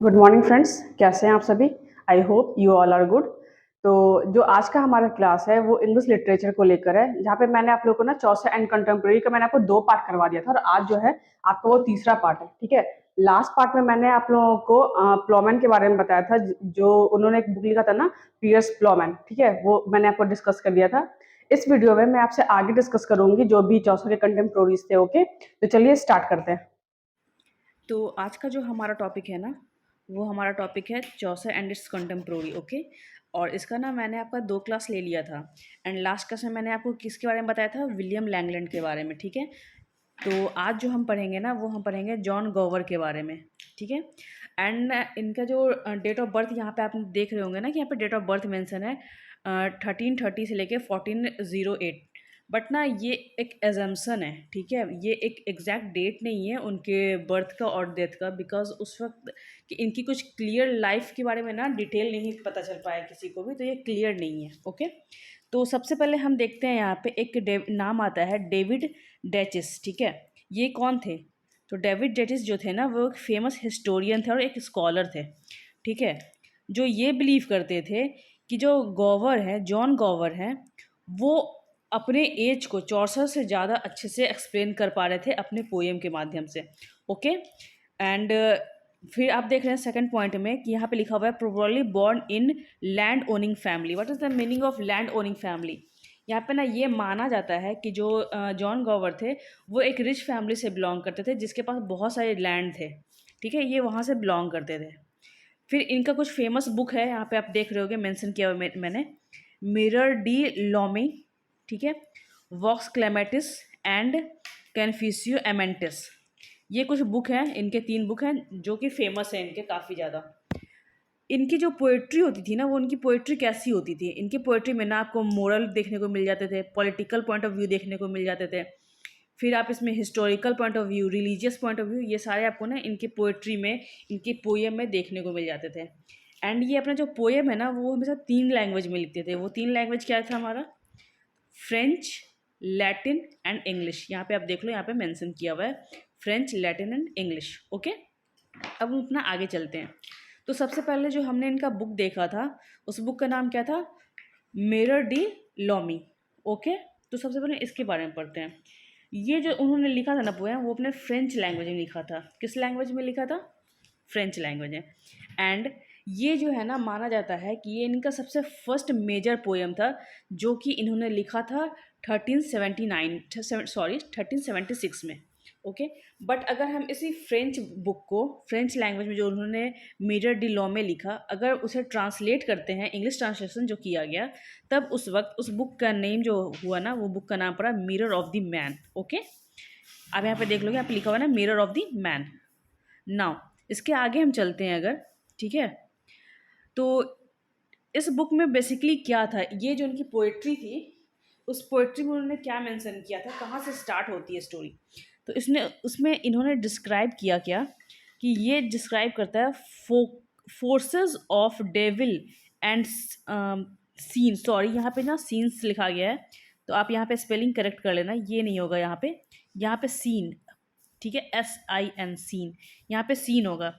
Good morning friends, कैसे हैं आप सभी। I hope you all are good. तो जो आज का हमारा क्लास है वो इंग्लिश लिटरेचर को लेकर है, जहाँ पे मैंने आप लोगों को ना चौसा एंड कंटेम्प्रेरी का मैंने आपको 2 पार्ट करवा दिया था और आज जो है आपका वो तीसरा पार्ट है। ठीक है, लास्ट पार्ट में मैंने आप लोगों को प्लॉमैन के बारे में बताया था, जो उन्होंने एक बुक लिखा था ना, पियर्स प्लॉमैन। ठीक है, वो मैंने आपको डिस्कस कर दिया था। इस वीडियो में मैं आपसे आगे डिस्कस करूंगी जो भी चौसा के कंटेम्प्रेरीज थे। ओके, तो चलिए स्टार्ट करते हैं। तो आज का जो हमारा टॉपिक है ना, वो हमारा टॉपिक है Chausa and it's contemporary. Okay, और इसका ना मैंने आपका 2 क्लास ले लिया था। एंड लास्ट क्लास में मैंने आपको किसके बारे में बताया था, विलियम लैंगलैंड के बारे में। ठीक है, तो आज जो हम पढ़ेंगे ना, वो हम पढ़ेंगे जॉन गोवर के बारे में। ठीक है, एंड इनका जो डेट ऑफ बर्थ यहाँ पे आप देख रहे होंगे ना कि यहाँ पे डेट ऑफ बर्थ मेंशन है 1330 से लेके 1408। बट ना ये एक एजम्पशन है। ठीक है, ये एक एग्जैक्ट डेट नहीं है उनके बर्थ का और डेथ का, बिकॉज उस वक्त कि इनकी कुछ क्लियर लाइफ के बारे में ना डिटेल नहीं पता चल पाया किसी को भी, तो ये क्लियर नहीं है। ओके, तो सबसे पहले हम देखते हैं यहाँ पे एक नाम आता है डेविड डेचिस। ठीक है, ये कौन थे? तो डेविड डेचिस जो थे ना, वो एक फेमस हिस्टोरियन थे और एक स्कॉलर थे। ठीक है, जो ये बिलीव करते थे कि जो गॉवर है, जॉन गॉवर है, वो अपने एज को 64 से ज़्यादा अच्छे से एक्सप्लेन कर पा रहे थे अपने पोएम के माध्यम से। ओके, एंड फिर आप देख रहे हैं सेकंड पॉइंट में कि यहाँ पे लिखा हुआ है probably born in land owning family. What is the meaning of land owning family? यहाँ पे ना ये माना जाता है कि जो जॉन गॉवर थे, वो एक रिच फैमिली से बिलोंग करते थे जिसके पास बहुत सारे लैंड थे। ठीक है, ये वहाँ से बिलोंग करते थे। फिर इनका कुछ फेमस बुक है, यहाँ पे आप देख रहे होगे मेंशन किया हुआ मैंने, मिरर डी लॉमी। ठीक है, वॉक्स क्लेमेटिस एंड कैनफिसियो एमेंटिस। ये कुछ बुक हैं, इनके 3 बुक हैं जो कि फेमस हैं इनके काफ़ी ज़्यादा। इनकी जो पोइट्री होती थी ना, वो उनकी पोइट्री कैसी होती थी? इनकी पोइट्री में ना आपको मोरल देखने को मिल जाते थे, पॉलिटिकल पॉइंट ऑफ व्यू देखने को मिल जाते थे, फिर आप इसमें historical point of view, religious point of view, ये सारे आपको ना इनकी पोइट्री में, इनकी पोएम में देखने को मिल जाते थे। एंड ये अपना जो पोएम है ना, वो हमेशा 3 लैंग्वेज में लिखते थे। वो 3 लैंग्वेज क्या था हमारा? French, Latin and English. यहाँ पे आप देख लो, यहाँ पे मेंशन किया हुआ है French, Latin and English. Okay, अब हम अपना आगे चलते हैं। तो सबसे पहले जो हमने इनका बुक देखा था, उस बुक का नाम क्या था? Mirror D loamy. ओके, तो सबसे पहले इसके बारे में पढ़ते हैं। ये जो उन्होंने लिखा था ना पोएम, वो अपने फ्रेंच लैंग्वेज में लिखा था। किस लैंग्वेज में लिखा था? फ्रेंच लैंग्वेज है। एंड ये जो है ना, माना जाता है कि ये इनका सबसे फर्स्ट मेजर पोएम था जो कि इन्होंने लिखा था 1376 में। ओके, बट अगर हम इसी फ्रेंच बुक को, फ्रेंच लैंग्वेज में जो उन्होंने मेजर डी लॉ में लिखा, अगर उसे ट्रांसलेट करते हैं, इंग्लिश ट्रांसलेशन जो किया गया, तब उस वक्त उस बुक का नेम जो हुआ ना, वो बुक का नाम पड़ा mirror of the man. Okay, अब यहाँ पे देख लोगे, यहाँ पे लिखा हुआ है ना mirror of the man. Now इसके आगे हम चलते हैं अगर, ठीक है, तो इस बुक में बेसिकली क्या था, ये जो उनकी पोइट्री थी, उस पोइट्री में उन्होंने क्या मेंशन किया था, कहाँ से स्टार्ट होती है स्टोरी। तो इसने उसमें इन्होंने डिस्क्राइब किया क्या, कि ये डिस्क्राइब करता है forces of devil and sin. Sorry, यहाँ पे ना सीन्स लिखा गया है, तो आप यहाँ पे स्पेलिंग करेक्ट कर लेना, ये नहीं होगा यहाँ पे सीन। ठीक है, SIN, सीन। यहाँ पे सीन होगा।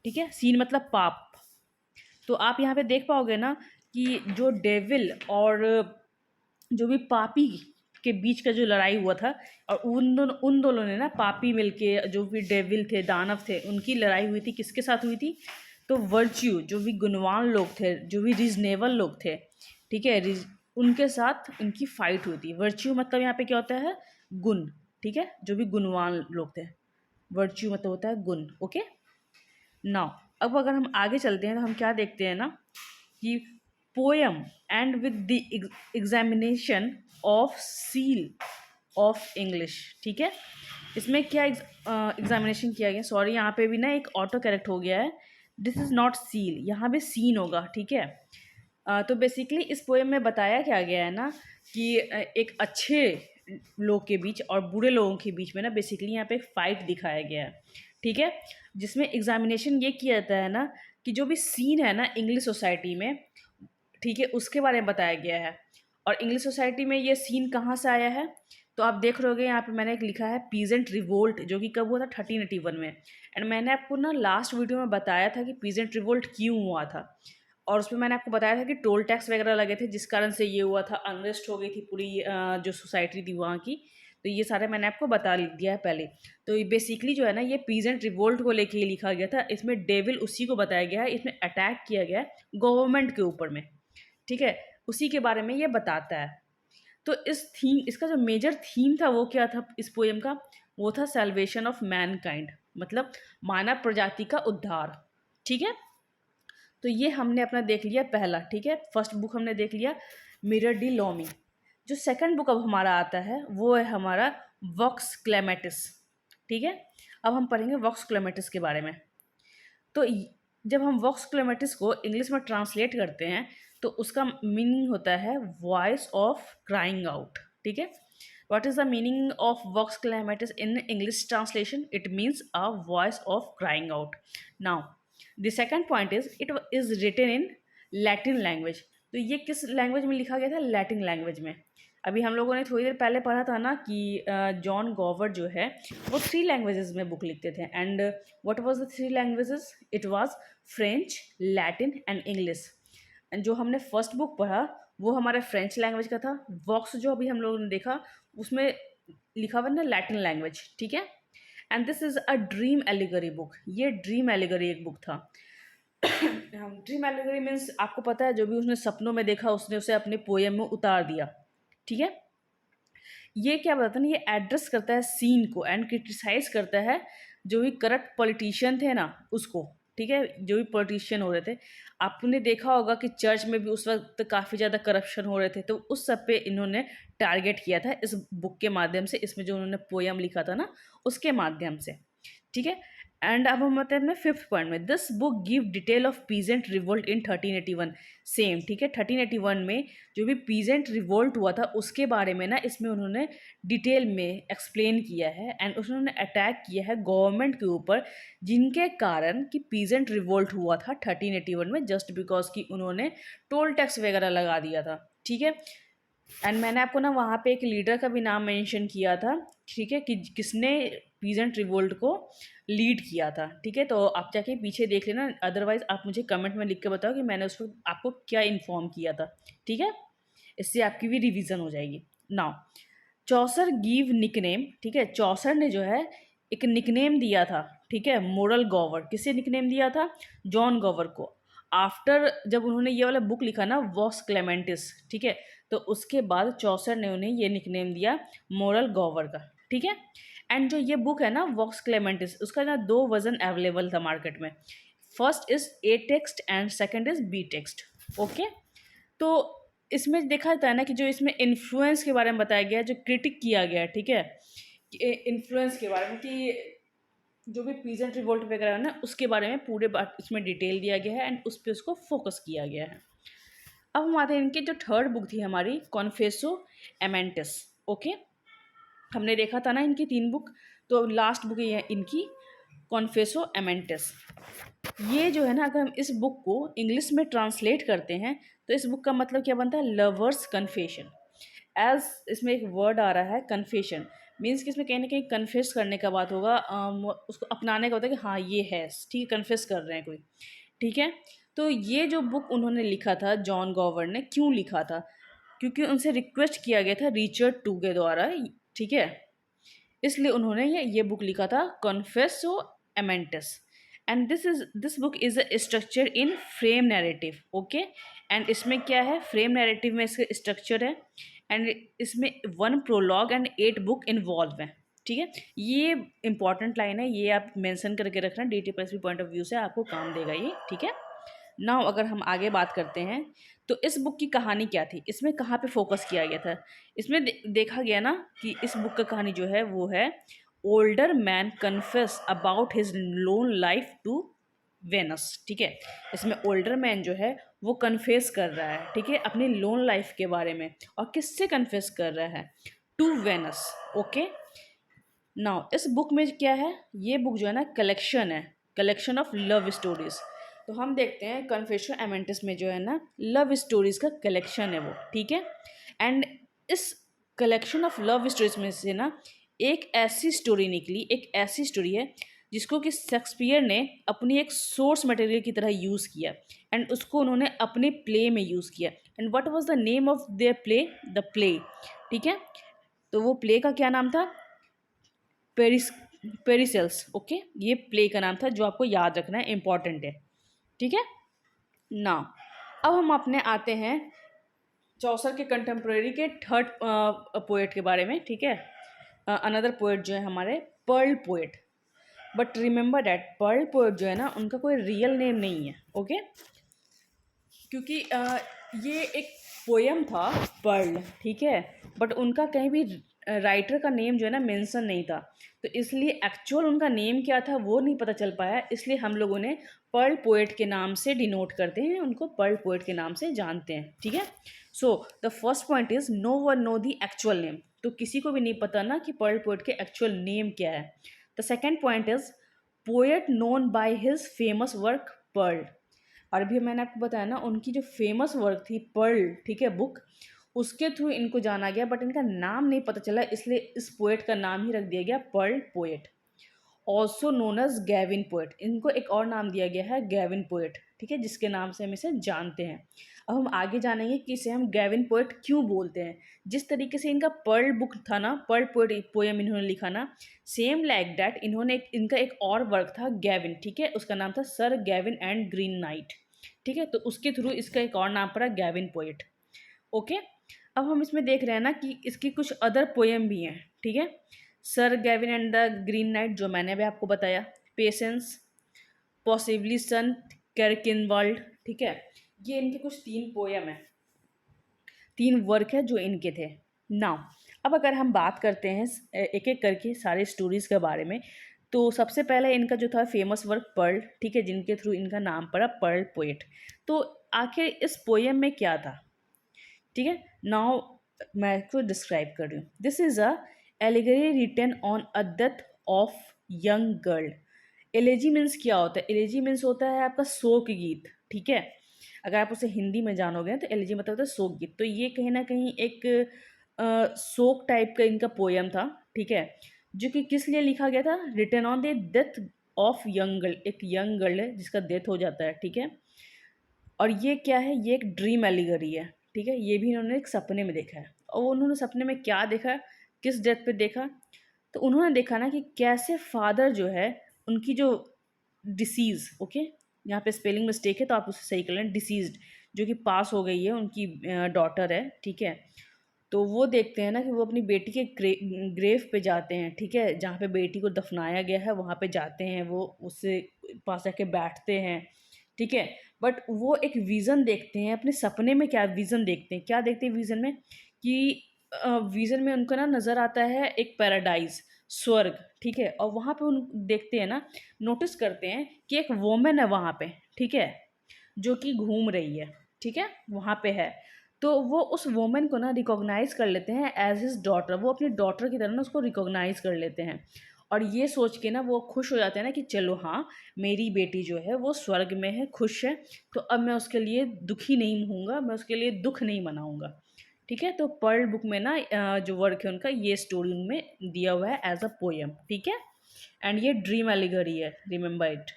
ठीक है, सीन मतलब पाप। तो आप यहाँ पे देख पाओगे ना कि जो डेविल और जो भी पापी के बीच का जो लड़ाई हुआ था, और उन दोनों ने ना, पापी मिलके, जो भी डेविल थे, दानव थे, उनकी लड़ाई हुई थी। किसके साथ हुई थी? तो वर्च्यू, जो भी गुणवान लोग थे, जो भी रीजनेबल लोग थे, ठीक है, उनके साथ उनकी फाइट हुई थी। वर्च्यू मतलब यहाँ पे क्या होता है? गुण। ठीक है, जो भी गुणवान लोग थे, वर्च्यू मतलब होता है गुण। ओके, नाउ अब अगर हम आगे चलते हैं तो हम क्या देखते हैं ना, कि poem and with the examination of seal of English. ठीक है, इसमें क्या एग्जामिनेशन किया गया, सॉरी यहाँ पे भी ना एक ऑटो करेक्ट हो गया है, दिस इज़ नॉट सील, यहाँ पे सीन होगा। ठीक है, तो बेसिकली इस पोएम में बताया क्या गया है ना, कि एक अच्छे लोग के बीच और बुरे लोगों के बीच में ना, बेसिकली यहाँ पे एक फाइट दिखाया गया है। ठीक है, जिसमें एग्जामिनेशन ये किया जाता है ना, कि जो भी सीन है ना इंग्लिश सोसाइटी में, ठीक है, उसके बारे में बताया गया है। और इंग्लिश सोसाइटी में ये सीन कहाँ से आया है? तो आप देख रहे होगे यहाँ पे मैंने एक लिखा है पीजेंट रिवोल्ट, जो कि कब हुआ था 1381 में। एंड मैंने आपको ना लास्ट वीडियो में बताया था कि पीजेंट रिवोल्ट क्यों हुआ था, और उसमें मैंने आपको बताया था कि टोल टैक्स वगैरह लगे थे जिस कारण से ये हुआ था, अनरेस्ट हो गई थी पूरी जो सोसाइटी थी वहाँ की। तो ये सारे मैंने आपको बता दिया है पहले। तो ये बेसिकली जो है ना, ये पीजेंट रिवोल्ट को लेके ही लिखा गया था। इसमें डेविल उसी को बताया गया है, इसमें अटैक किया गया है गवर्नमेंट के ऊपर में, ठीक है, उसी के बारे में ये बताता है। तो इस थीम, इसका जो मेजर थीम था वो क्या था इस पोएम का, वो था सेल्वेशन ऑफ मैनकाइंड, मतलब मानव प्रजाति का उद्धार, ठीक है। तो ये हमने अपना देख लिया पहला, ठीक है, फर्स्ट बुक हमने देख लिया मिरर डी लॉमी। जो सेकंड बुक अब हमारा आता है वो है हमारा वॉक्स क्लेमेटिस, ठीक है। अब हम पढ़ेंगे वॉक्स क्लेमेटिस के बारे में। तो जब हम वॉक्स क्लेमेटिस को इंग्लिश में ट्रांसलेट करते हैं तो उसका मीनिंग होता है वॉइस ऑफ क्राइंग आउट, ठीक है। What is the meaning of Vox Clamantis in English translation? It means a voice of crying out. Now the second point is it is written in Latin language. तो ये किस language में लिखा गया था? Latin language में। अभी हम लोगों ने थोड़ी देर पहले पढ़ा था ना कि जॉन गॉवर जो है वो 3 लैंग्वेजेस में बुक लिखते थे। And what was the 3 languages? It was French, Latin and English. And जो हमने फर्स्ट बुक पढ़ा वो हमारा फ्रेंच लैंग्वेज का था। वॉक्स जो अभी हम लोगों ने देखा उसमें लिखा हुआ ना लैटिन लैंग्वेज, ठीक है। And this is a dream allegory book. ये ड्रीम एलिगरी एक बुक था। ड्रीम एलिगरी मीन्स आपको पता है, जो भी उसने सपनों में देखा उसने उसे अपने पोएम में उतार दिया, ठीक है। ये क्या बताता है ना, ये एड्रेस करता है सीन को एंड क्रिटिसाइज करता है जो भी करप्ट पॉलिटिशियन थे ना उसको, ठीक है, जो भी पॉलिटिशियन हो रहे थे। आपने देखा होगा कि चर्च में भी उस वक्त काफ़ी ज़्यादा करप्शन हो रहे थे, तो उस सब पे इन्होंने टारगेट किया था इस बुक के माध्यम से, इसमें जो उन्होंने पोयम लिखा था ना उसके माध्यम से, ठीक है। एंड अब हम आते हैं अपने फिफ्थ पॉइंट में। This book give detail of peasant revolt in 1381। Same, ठीक है, 1381 में जो भी पीजेंट रिवोल्ट हुआ था उसके बारे में ना इसमें उन्होंने डिटेल में एक्सप्लेन किया है। एंड उन्होंने अटैक किया है गवर्नमेंट के ऊपर जिनके कारण कि पीजेंट रिवोल्ट हुआ था 1381 में, जस्ट बिकॉज कि उन्होंने टोल टैक्स वगैरह लगा दिया था, ठीक है। एंड मैंने आपको ना वहाँ पे एक लीडर का भी नाम मेंशन किया था, ठीक है, कि किसने पीजेंट रिवोल्ट को लीड किया था, ठीक है। तो आप जाके पीछे देख लेना, अदरवाइज आप मुझे कमेंट में लिख के बताओ कि मैंने उस वक्त आपको क्या इन्फॉर्म किया था, ठीक है। इससे आपकी भी रिवीजन हो जाएगी। नाउ चौसर गिव निकनेम, ठीक है, चौसर ने जो है एक निकनेम दिया था, ठीक है, मोरल गॉवर। किसे निकनेम दिया था? जॉन गॉवर को। आफ्टर जब उन्होंने ये वाला बुक लिखा ना वॉक्स क्लेमेंटिस, ठीक है, तो उसके बाद चौसर ने उन्हें ये निकनेम दिया मोरल गॉवर का, ठीक है। एंड जो ये बुक है ना वॉक्स क्लेमेंटिस, उसका ना 2 वर्जन अवेलेबल था मार्केट में। First is A text and second is B text, okay. तो इसमें देखा जाता है ना कि जो इसमें इन्फ्लुएंस के बारे में बताया गया है, जो क्रिटिक किया गया है, ठीक है, इन्फ्लुएंस के बारे में कि जो भी पीजेंट रिवोल्ट वगैरह है ना उसके बारे में पूरे बात इसमें डिटेल दिया गया है एंड उस पर उसको फोकस किया गया है। अब हम आते हैं इनकी जो थर्ड बुक थी हमारी कॉन्फेसो एमेंटिस, ओके। हमने देखा था ना इनकी 3 बुक, तो लास्ट बुक ये है इनकी कॉन्फेसो एमेंटिस। ये जो है ना, अगर हम इस बुक को इंग्लिश में ट्रांसलेट करते हैं तो इस बुक का मतलब क्या बनता है? Lovers confession. एज इसमें एक वर्ड आ रहा है कन्फेशन, मीन्स कि इसमें कहीं ना कहीं कन्फेस करने का बात होगा, उसको अपनाने का होता है कि हाँ ये है, ठीक है, कन्फेस कर रहे हैं कोई, ठीक है। तो ये जो बुक उन्होंने लिखा था जॉन गॉवर ने, क्यों लिखा था? क्योंकि उनसे रिक्वेस्ट किया गया था रिचर्ड टू के द्वारा, ठीक है, इसलिए उन्होंने ये बुक लिखा था Confessio Amantis. And this book is a structure in frame narrative, okay. And इसमें क्या है? फ्रेम नैरेटिव में इसका स्ट्रक्चर है। एंड इसमें 1 प्रोलॉग एंड 8 बुक इन्वॉल्व हैं, ठीक है। ये इंपॉर्टेंट लाइन है, ये आप मेंशन करके रखना, DTPSP पॉइंट ऑफ व्यू से आपको काम देगा ये, ठीक है। नाउ अगर हम आगे बात करते हैं तो इस बुक की कहानी क्या थी, इसमें कहाँ पे फोकस किया गया था? इसमें देखा गया ना कि इस बुक का कहानी जो है वो है older man confess about his lone life to Venus, ठीक है। इसमें ओल्डर मैन जो है वो कन्फेस कर रहा है, ठीक है, अपनी लोन लाइफ के बारे में। और किससे कन्फेस कर रहा है? To Venus, okay. नाउ इस बुक में क्या है? ये बुक जो है ना कलेक्शन है, कलेक्शन ऑफ लव स्टोरीज। तो हम देखते हैं कन्फेशन एमेंटिस में जो है ना लव स्टोरीज का कलेक्शन है वो, ठीक है। एंड इस कलेक्शन ऑफ लव स्टोरीज में से ना एक ऐसी स्टोरी निकली, एक ऐसी स्टोरी है जिसको कि शेक्सपियर ने अपनी एक सोर्स मटेरियल की तरह यूज़ किया एंड उसको उन्होंने अपने प्ले में यूज़ किया। And what was the name of their play? The play. ठीक है, तो वो प्ले का क्या नाम था? पेरिस पेरिसेल्स। ओके, ये प्ले का नाम था जो आपको याद रखना है, इंपॉर्टेंट है। ठीक है ना। अब हम अपने आते हैं चौसर के कंटेम्प्रेरी के थर्ड पोएट के बारे में। ठीक है, अनदर पोएट जो है हमारे Pearl poet. But remember that Pearl poet जो है ना, उनका कोई रियल नेम नहीं है। ओके, क्योंकि ये एक पोयम था पर्ल। ठीक है, बट उनका कहीं भी राइटर का नेम जो है ना मेंशन नहीं था, तो इसलिए एक्चुअल उनका नेम क्या था वो नहीं पता चल पाया। इसलिए हम लोगों ने पर्ल पोएट के नाम से डिनोट करते हैं, उनको पर्ल पोएट के नाम से जानते हैं। ठीक है, so the first point is no one know the actual name. तो किसी को भी नहीं पता ना कि पर्ल पोएट के एक्चुअल नेम क्या है। The second point is poet known by his famous work Pearl. और अभी मैंने आपको बताया ना, उनकी जो फेमस वर्क थी पर्ल, ठीक है, बुक, उसके थ्रू इनको जाना गया, बट इनका नाम नहीं पता चला, इसलिए इस पोएट का नाम ही रख दिया गया Pearl poet. Also known as Gawain poet. इनको एक और नाम दिया गया है गैविन पोएट। ठीक है, जिसके नाम से हम इसे जानते हैं। अब हम आगे जानेंगे कि इसे हम गैविन पोएट क्यों बोलते हैं। जिस तरीके से इनका पर्ल बुक था ना, पर्ल पोएट पोएम इन्होंने लिखा ना, सेम लाइक दैट इन्होंने इनका एक और वर्क था गैविन। ठीक है, उसका नाम था sir Gavin and green night. ठीक है, तो उसके थ्रू इसका एक और नाम पड़ा गैविन पोएट। ओके, अब हम इसमें देख रहे हैं ना कि इसकी कुछ अदर पोएम भी हैं। ठीक है, sir Gavin and the green night जो मैंने अभी आपको बताया, पेशेंस, पॉसिबली सन कैरकिनवाल्ड। ठीक है, ये इनके कुछ 3 पोएम है, 3 वर्क है जो इनके थे। नाउ अब अगर हम बात करते हैं एक एक करके सारे स्टोरीज के बारे में, तो सबसे पहले इनका जो था फेमस वर्क पर्ल। ठीक है, जिनके थ्रू इनका नाम पड़ा पर्ल पोएट। तो आखिर इस पोएम में क्या था? ठीक है, नाउ मैं इसको डिस्क्राइब कर रही हूँ। दिस इज अ एलिगरी written on a death of young girl. Elegy means क्या होता है? एलेजी मीन्स होता है आपका शोक गीत। ठीक है, अगर आप उसे हिंदी में जानोगे तो एलेजी मतलब होता है शोक गीत। तो ये कहीं ना कहीं एक शोक टाइप का इनका पोयम था। ठीक है, जो कि किस लिए लिखा गया था? Written on the death of young girl. एक यंग गर्ल है जिसका डेथ हो जाता है। ठीक है, और ये क्या है? ये एक ड्रीम एलिगरी है। ठीक है, ये भी इन्होंने एक सपने में देखा है। और उन्होंने सपने में क्या देखा, किस डेथ पे देखा? तो उन्होंने देखा ना कि कैसे फादर जो है, उनकी जो डिसीज़, ओके, यहाँ पे स्पेलिंग मिस्टेक है तो आप उसे सही कर लें, डिसीज्ड, जो कि पास हो गई है, उनकी डॉटर है। ठीक है, तो वो देखते हैं ना कि वो अपनी बेटी के ग्रेव पे जाते हैं। ठीक है, जहाँ पे बेटी को दफनाया गया है वहाँ पे जाते हैं, वो उससे पास जाके बैठते हैं। ठीक है, बट वो एक विज़न देखते हैं अपने सपने में। क्या विज़न देखते हैं? क्या देखते हैं विज़न में? कि विज़न में उनको ना नज़र आता है एक पैराडाइज, स्वर्ग। ठीक है, और वहाँ पे उन देखते हैं ना, नोटिस करते हैं कि एक वोमेन है वहाँ पे। ठीक है, जो कि घूम रही है। ठीक है, वहाँ पे है। तो वो उस वोमेन को ना रिकॉग्नाइज़ कर लेते हैं एज हिज डॉटर। वो अपनी डॉटर की तरह ना उसको रिकॉग्नाइज़ कर लेते हैं, और ये सोच के ना वो खुश हो जाते हैं ना कि चलो हाँ, मेरी बेटी जो है वो स्वर्ग में है, खुश है, तो अब मैं उसके लिए दुखी नहीं होऊंगा, मैं उसके लिए दुख नहीं मनाऊंगा। ठीक है, तो पर्ल बुक में ना जो वर्क है उनका, ये स्टोरी उनमें दिया हुआ है एज अ पोएम। ठीक है, एंड ये ड्रीम एलिगरी है, रिमेंबर इट।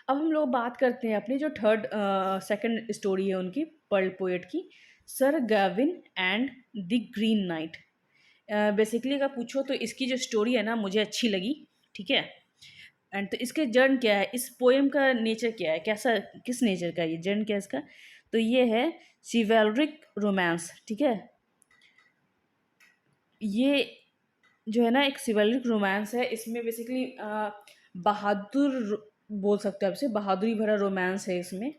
अब हम लोग बात करते हैं अपनी जो थर्ड सेकंड स्टोरी है उनकी, पर्ल पोएट की, sir Gavin and the green night. Basically अगर पूछो तो इसकी जो स्टोरी है ना मुझे अच्छी लगी। ठीक है, एंड तो इसके जर्न क्या है, इस पोएम का नेचर क्या है, कैसा, किस नेचर का ये जर्न क्या है इसका? तो ये है सिवेलरिक रोमांस। ठीक है, ये जो है ना एक सिवेलरिक रोमांस है। इसमें बेसिकली बोल सकते हो आप इसे, बहादुरी भरा रोमांस है इसमें।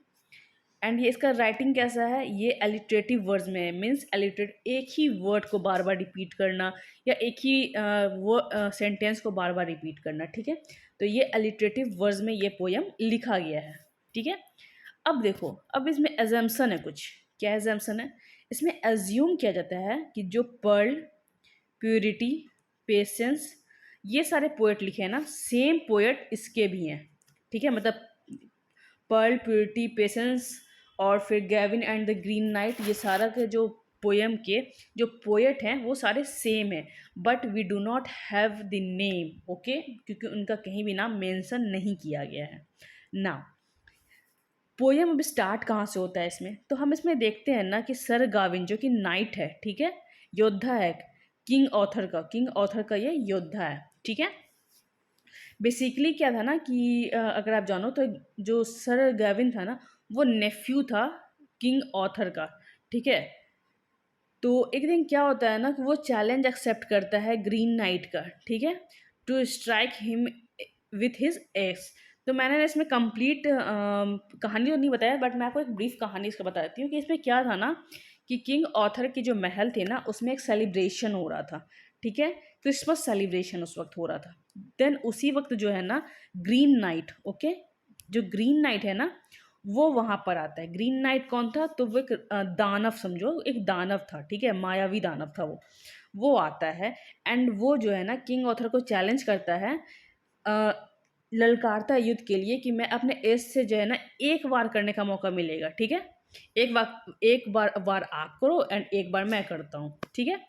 एंड ये इसका राइटिंग कैसा है? ये एलिट्रेटिव वर्ड्स में है। मीन्स एलिट्रेट, एक ही वर्ड को बार बार रिपीट करना, या एक ही वो सेंटेंस को बार बार रिपीट करना। ठीक है, तो ये एलिट्रेटिव वर्ड्स में ये पोयम लिखा गया है। ठीक है, अब देखो, अब इसमें एजम्पशन है कुछ। क्या एजम्पशन है? इसमें एज्यूम किया जाता है कि जो पर्ल, प्योरिटी, पेशेंस, ये सारे पोएट लिखे हैं ना, सेम पोएट इसके भी हैं। ठीक है, मतलब पर्ल, प्योरिटी, पेशेंस और फिर Gavin and the green night, ये सारा के जो पोएम के जो पोएट हैं वो सारे सेम हैं, but we do not have the name, okay, क्योंकि उनका कहीं भी नाम मेंशन नहीं किया गया है ना। पोएम अब स्टार्ट कहाँ से होता है इसमें, तो हम इसमें देखते हैं ना कि सर गाविन जो कि नाइट है, ठीक है, योद्धा है, किंग ऑथर का ये योद्धा है, ठीक है। बेसिकली क्या था ना कि अगर आप जानो तो जो सर गाविन था ना वो नेफ्यू था किंग ऑथर का, ठीक है। तो एक दिन क्या होता है ना कि वो चैलेंज एक्सेप्ट करता है ग्रीन नाइट का, ठीक है, to strike him with his axe. तो मैंने इसमें कंप्लीट कहानी तो नहीं बताया, बट मैं आपको एक ब्रीफ कहानी इसका बताती हूँ कि इसमें क्या था ना कि किंग ऑथर के जो महल थे ना उसमें एक सेलिब्रेशन हो रहा था, ठीक है, क्रिसमस सेलिब्रेशन उस वक्त हो रहा था। देन उसी वक्त जो है ना ग्रीन नाइट, ओके, जो ग्रीन नाइट है ना वो वहाँ पर आता है। ग्रीन नाइट कौन था, तो वो एक दानव, समझो एक दानव था, ठीक है, मायावी दानव था वो आता है। एंड वो जो है ना किंग ऑथर को चैलेंज करता है, अ, ललकारता है युद्ध के लिए कि मैं अपने एस से जो है ना एक बार करने का मौका मिलेगा, ठीक है, एक बार आप करो एंड एक बार मैं करता हूँ, ठीक है।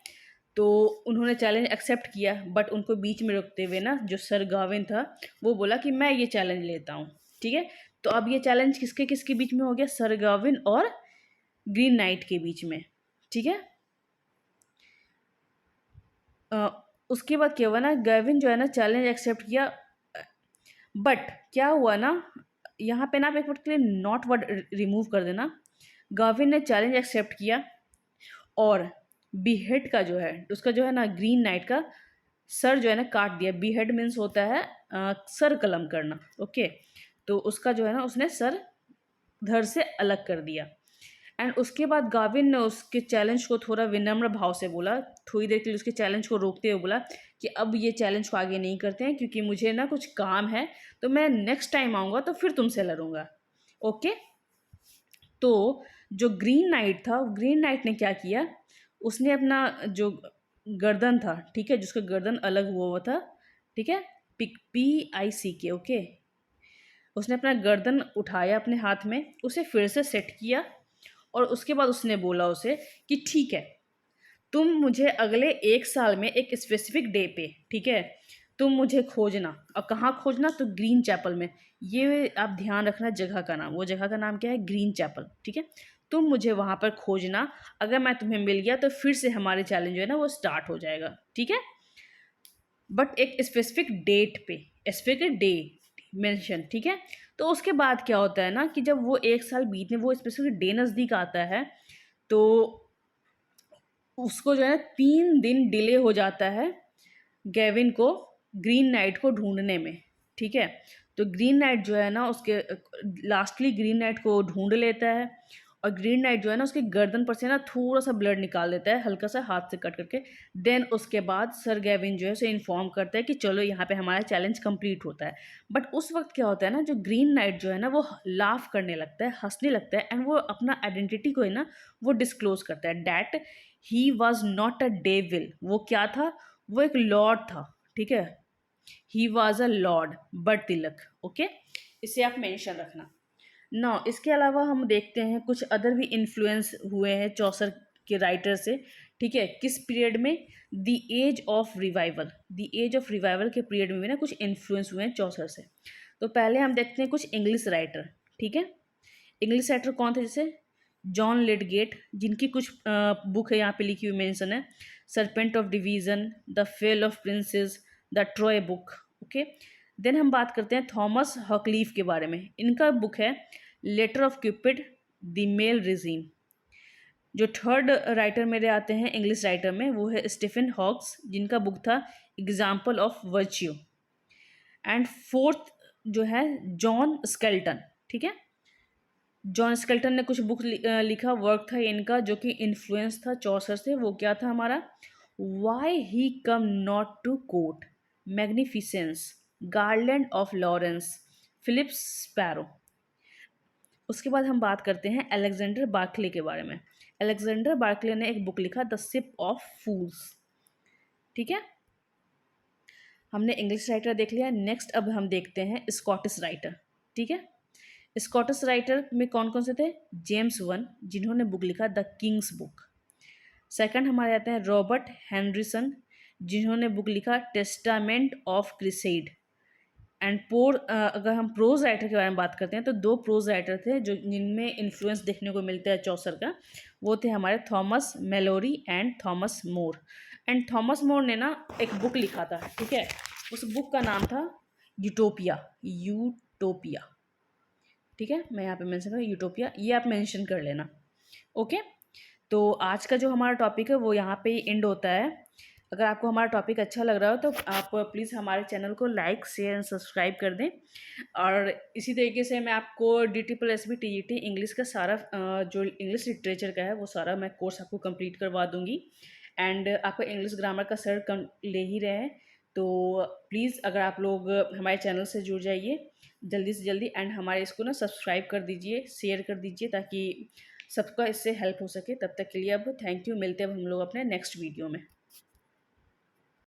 तो उन्होंने चैलेंज एक्सेप्ट किया, बट उनको बीच में रोकते हुए ना जो सर गाविन था वो बोला कि मैं ये चैलेंज लेता हूँ, ठीक है। तो अब ये चैलेंज किसके किसके बीच में हो गया, सर गाविन और ग्रीन नाइट के बीच में, ठीक है। उसके बाद क्या हुआ ना, गाविन जो है ना चैलेंज एक्सेप्ट किया, बट क्या हुआ ना, यहाँ पे ना आप एक वर्ड के लिए नॉट वर्ड रिमूव कर देना। गाविन ने चैलेंज एक्सेप्ट किया और बीहेड का जो है उसका जो है ना ग्रीन नाइट का सर जो है ना काट दिया। बीहेड मीन्स होता है सर कलम करना, ओके। तो उसका जो है ना उसने सर धड़ से अलग कर दिया। एंड उसके बाद गाविन ने उसके चैलेंज को थोड़ा विनम्र भाव से बोला, थोड़ी देर के लिए उसके चैलेंज को रोकते हुए बोला कि अब ये चैलेंज को आगे नहीं करते हैं क्योंकि मुझे ना कुछ काम है, तो मैं नेक्स्ट टाइम आऊँगा तो फिर तुमसे लड़ूंगा, ओके। तो जो ग्रीन नाइट था, ग्रीन नाइट ने क्या किया, उसने अपना जो गर्दन था, ठीक है, जिसका गर्दन अलग हुआ था, ठीक है, PICK, ओके, उसने अपना गर्दन उठाया अपने हाथ में, उसे फिर से सेट किया और उसके बाद उसने बोला उसे कि ठीक है, तुम मुझे अगले 1 साल में एक स्पेसिफिक डे पे, ठीक है, तुम मुझे खोजना। और कहाँ खोजना, तो ग्रीन चैपल में। ये आप ध्यान रखना जगह का नाम, वो जगह का नाम क्या है, ग्रीन चैपल, ठीक है। तुम मुझे वहाँ पर खोजना, अगर मैं तुम्हें मिल गया तो फिर से हमारे चैलेंज जो है ना वो स्टार्ट हो जाएगा, ठीक है, बट एक स्पेसिफिक डेट पे, स्पेसिफिक डे मेंशन, ठीक है। तो उसके बाद क्या होता है ना कि जब वो 1 साल बीतने, वो स्पेसिफिक डे नज़दीक आता है, तो उसको जो है ना 3 दिन डिले हो जाता है गेविन को ग्रीन नाइट को ढूंढने में, ठीक है। तो ग्रीन नाइट जो है ना उसके लास्टली ग्रीन नाइट को ढूंढ लेता है और ग्रीन नाइट जो है ना उसके गर्दन पर से ना थोड़ा सा ब्लड निकाल देता है, हल्का सा हाथ से कट करके। देन उसके बाद सर गेविन जो है उसे इन्फॉर्म करता है कि चलो यहाँ पे हमारा चैलेंज कंप्लीट होता है। बट उस वक्त क्या होता है ना, जो ग्रीन नाइट जो है ना वो लाफ करने लगता है, हंसने लगता है, एंड वो अपना आइडेंटिटी को है ना वो डिस्क्लोज करता है, that he was not a devil. वो क्या था, वो एक लॉर्ड था, ठीक है, he was a Lord but Tilak, okay, इसे आप मेंशन रखना ना। इसके अलावा हम देखते हैं कुछ अदर भी इन्फ्लुएंस हुए हैं चौसर के राइटर से, ठीक है, किस पीरियड में, the age of revival, the age of revival के पीरियड में भी ना कुछ इन्फ्लुएंस हुए हैं चौसर से। तो पहले हम देखते हैं कुछ इंग्लिश राइटर, ठीक है। इंग्लिश राइटर कौन थे, जैसे जॉन लिडगेट, जिनकी कुछ बुक है यहाँ पे लिखी हुई मेंशन है, serpent of division, the fall of princes, the Troy book, okay. Then हम बात करते हैं थॉमस हॉकलीफ के बारे में। इनका बुक है letter of Cupid, the male regime. जो थर्ड राइटर मेरे आते हैं इंग्लिश राइटर में वो है स्टीफन हॉक्स, जिनका बुक था example of virtue. And fourth जो है जॉन स्केल्टन, ठीक है, जॉन स्केल्टन ने कुछ बुक लिखा, वर्क था इनका जो कि इन्फ्लुएंस था चौसर से। वो क्या था हमारा, why ye come not to court, magnificence, garland of लॉरेंस, फिलिप स्पैरो। उसके बाद हम बात करते हैं अलेक्जेंडर बार्कले के बारे में। अलेक्जेंडर बार्कले ने एक बुक लिखा द शिप ऑफ फूल्स, ठीक है। हमने इंग्लिश राइटर देख लिया, नेक्स्ट अब हम देखते हैं स्कॉटिश राइटर, ठीक है। स्कॉटिश राइटर में कौन कौन से थे, जेम्स वन, जिन्होंने बुक लिखा द किंग्स बुक। सेकंड हमारे आते हैं रॉबर्ट हेनरिसन, जिन्होंने बुक लिखा टेस्टामेंट ऑफ क्रिसेड। एंड अगर हम प्रोज राइटर के बारे में बात करते हैं तो दो प्रोज राइटर थे जो जिनमें इन्फ्लुएंस देखने को मिलता है चौसर का। वो थे हमारे Thomas Malorie and Thomas More. And Thomas More ने ना एक बुक लिखा था, ठीक है। उस बुक का नाम था यूटोपिया। यूटोपिया, ठीक है, मैं यहाँ पे मेंशन कर यूटोपिया, ये आप मेंशन कर लेना। ओके, तो आज का जो हमारा टॉपिक है वो यहाँ पे एंड होता है। अगर आपको हमारा टॉपिक अच्छा लग रहा हो तो आप प्लीज़ हमारे चैनल को लाइक शेयर एंड सब्सक्राइब कर दें। और इसी तरीके से मैं आपको DT+SB TGT इंग्लिश का सारा जो इंग्लिश लिटरेचर का है वो सारा मैं कोर्स आपको कंप्लीट करवा दूँगी। एंड आपका इंग्लिश ग्रामर का सर ले ही रहे हैं, तो प्लीज़ अगर आप लोग हमारे चैनल से जुड़ जाइए जल्दी से जल्दी, एंड हमारे इसको ना सब्सक्राइब कर दीजिए, शेयर कर दीजिए, ताकि सबका इससे हेल्प हो सके। तब तक के लिए अब थैंक यू, मिलते हैं अब हम लोग अपने नेक्स्ट वीडियो में।